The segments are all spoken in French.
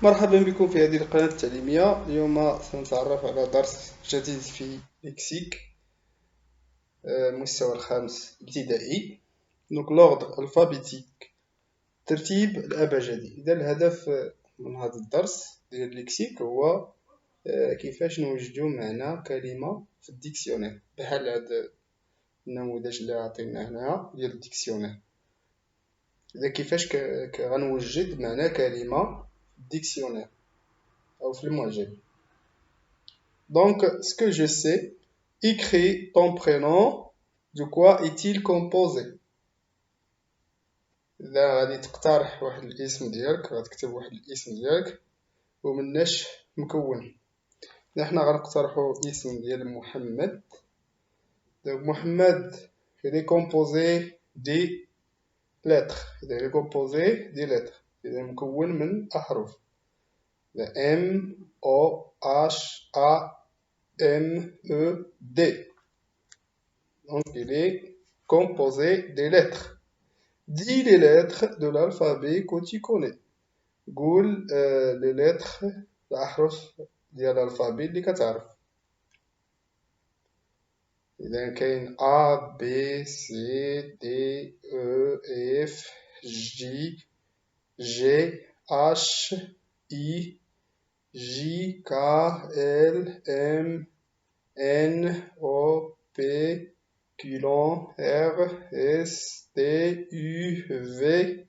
مرحبا بكم في هذه القناة التعليمية. اليوم سنتعرف على درس جديد في لكسيك المستوى الخامس ابتدائي. دونك لوردر الفابيتيك، ترتيب الأبجدي. إذا الهدف من هذا الدرس ديال لكسيك هو كيفاش نوجدو معنى كلمة في الديكسيونير، بحال هاد النموذج اللي عطيناه هنايا ديال الديكسيونير. إذا كيفاش غنوجد معنى كلمة في الديكسيونير أو في المعجم. Donc, ce que je sais, écris ton prénom, de quoi est-il composé. إذا غادي تقترح واحد الاسم ديالك، غتكتب واحد الاسم ديالك ومناش مكون. حنا غنقترحو اسم ديال محمد. Donc محمد il est composé des lettres. Il est composé des lettres. إذا مكون من أحرف. M O H A M E D. Donc il est composé des lettres. Dis les lettres de l'alphabet que tu connais. قول les lettres الأحرف ديال الألفابي اللي كتعرف. إذا كاين A B C D E F G G H I J K L M N O P Q R S T U V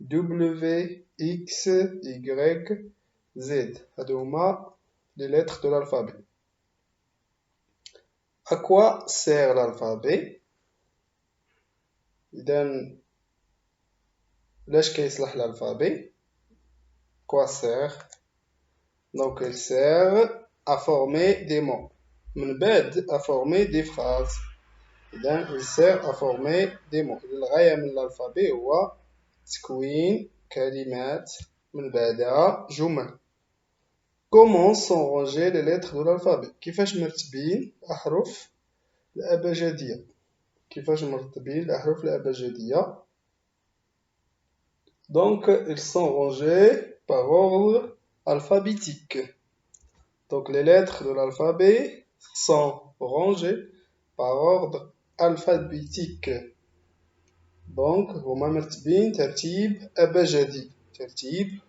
W X Y Z. هادو هما les lettres de l'alphabet. À quoi sert l'alphabet? إذا لاش كيصلح l'alphabet? Quoi sert? Donc il sert à former des mots. من بعد à former des phrases. إذا il sert à former des mots. الغاية من الألفابي هو تكوين كلمات من بعدها جمل. Comment sont rangées les lettres de l'alphabet? كيفاش مرتبين أحرف الأبجدية؟ كيفاش مرتبين الأحرف الأبجدية؟ Donc ils sont rangés par ordre alphabétique. Donc les lettres de l'alphabet sont rangées par ordre alphabétique. Donc هما مرتبين ترتيب أبجدي. ترتيب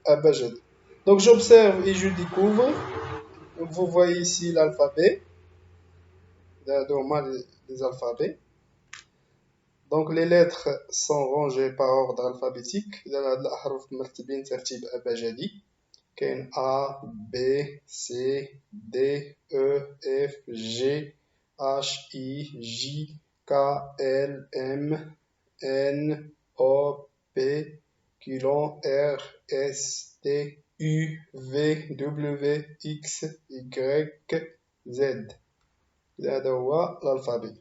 أبجدي. Donc j'observe et je découvre. Vous voyez ici l'alphabet. Les alphabets. Donc les lettres sont rangées par ordre alphabétique. إذا هاد الأحرف مرتبين ترتيب أبجدي. كاين A B C D E F G H I J K L M N O P Q R S T U V W X Y Z. هذا هو الألفابي.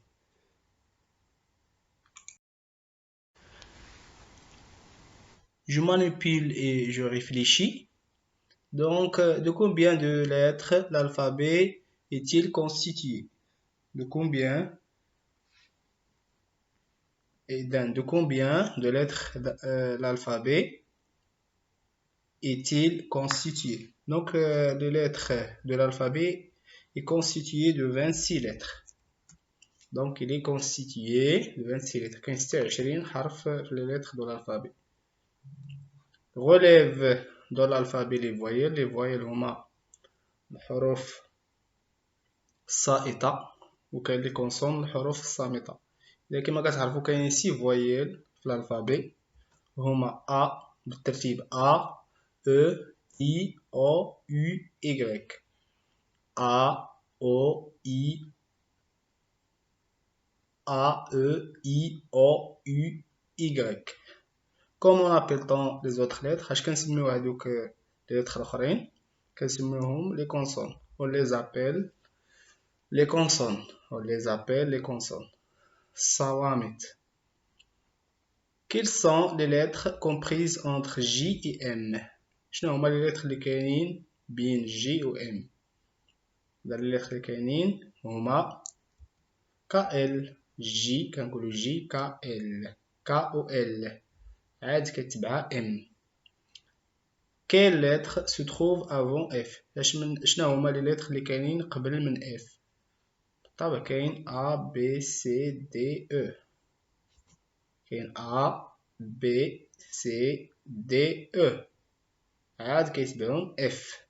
Je manipule et je réfléchis. Donc, de combien de lettres l'alphabet est-il constitué? De combien de lettres l'alphabet est-il constitué? Donc, les lettres de l'alphabet est constitué de 26 lettres. Donc, il est constitué de 26 lettres. 26 حرف les lettres de l'alphabet. Relève dans l'alphabet les voyelles. Les voyelles هما الحروف الساقطة وكاين لي كونسون الحروف الصامتة. إذا كما كتعرفو كاينين 6 فويل في الألفابي هما A بالترتيب A E I O U Y. A O I A E I O U Y. Comment appelle-t-on les autres lettres? اش كنسميو هادوك les lettres الآخرين؟ كنسميوهم les consonnes. On les appelle les consonnes. On les appelle les consonnes. Sawamit. Quelles sont les lettres comprises entre J et M? شنو هما les lettres اللي كاينين بين J و M؟ les lettres اللي كاينين هما KL. J كنقولو J KL. K O L. عاد كتبعها M. quelle lettre se trouve avant F. شنو هما لي lettres اللي كاينين قبل من F. طبعا كاين A B C D E. كاين A B C D E. عاد كيتبعهم F.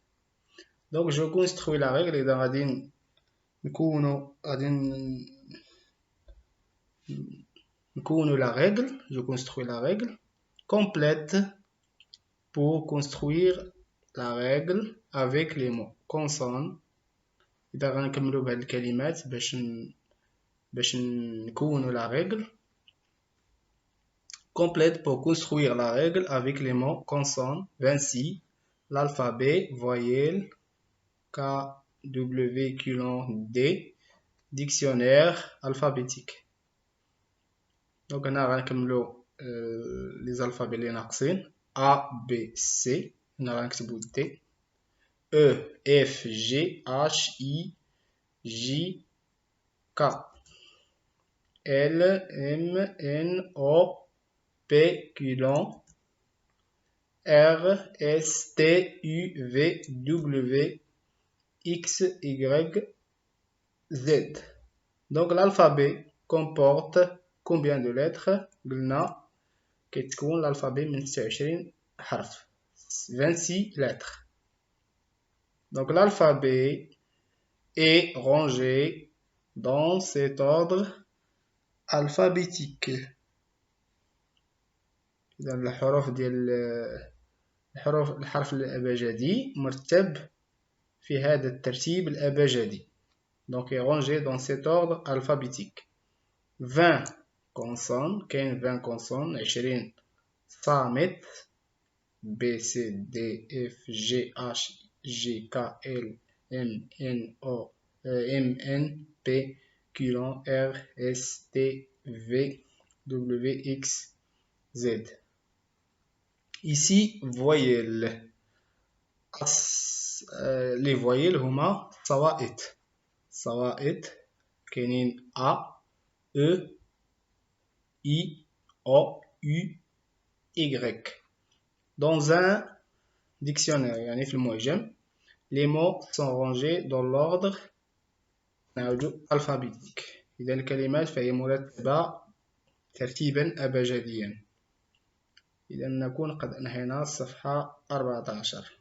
donc je construis la règle. إذا غادي نكونوا la règle. Je construis la règle complète pour construire la règle avec les mots consonne. إذا غنكملوا بهاد الكلمات باش نكونوا la règle complète pour construire la règle avec les mots consonne. 26 l'alphabet voyelle K W D dictionnaire alphabétique. donc هنا غنكملوا les alphabets اللي ناقصين A B C. هنا غنكتبوا D E F G H I J K L M N O P Q R S T U V W X Y Z. donc l'alphabet comporte combien de lettres. قلنا كيتكون l'alphabet من 29 حرف 26 lettres. donc l'alphabet est rangé dans cet ordre alphabétique. إذا الحرف الأبجدي مرتب في هذا الترتيب الأبجدي. donc est rangé dans cet ordre alphabétique. 20 consonnes. كاين 20 consonnes. 20 صامت B C D F G H G K L M N O M N P Q R S T V W X Z. ici voyelles. les voyelles هما صوائت كاينين A E I O U Y. dans un dictionnaire يعني في المعجم les mots sont rangés dans l'ordre alphabétique. إذا الكلمات فهي مرتبة ترتيبا أبجديا. إذا نكون قد أنهينا الصفحة 14.